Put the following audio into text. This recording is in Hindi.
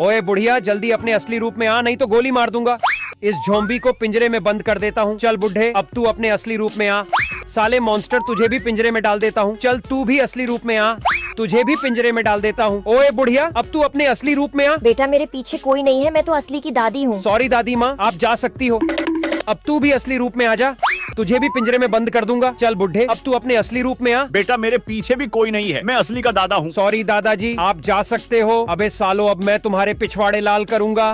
ओए बुढ़िया, जल्दी अपने असली रूप में आ, नहीं तो गोली मार दूंगा। इस ज़ॉम्बी को पिंजरे में बंद कर देता हूँ। चल बुढ़े, अब तू अपने असली रूप में आ। साले मॉन्स्टर, तुझे भी पिंजरे में डाल देता हूँ। चल तू भी असली रूप में आ, तुझे भी पिंजरे में डाल देता हूँ। ओए बुढ़िया, अब तू अपने असली रूप में आ। बेटा मेरे पीछे कोई नहीं है, मैं तो असली की दादी हूँ। सॉरी दादी माँ, आप जा सकती हो। अब तू भी असली रूप में आ जा, तुझे भी पिंजरे में बंद कर दूंगा। चल बुढ़े, अब तू अपने असली रूप में आ। बेटा मेरे पीछे भी कोई नहीं है, मैं असली का दादा हूँ। सॉरी दादाजी, आप जा सकते हो। अबे सालो, अब मैं तुम्हारे पिछवाड़े लाल करूंगा।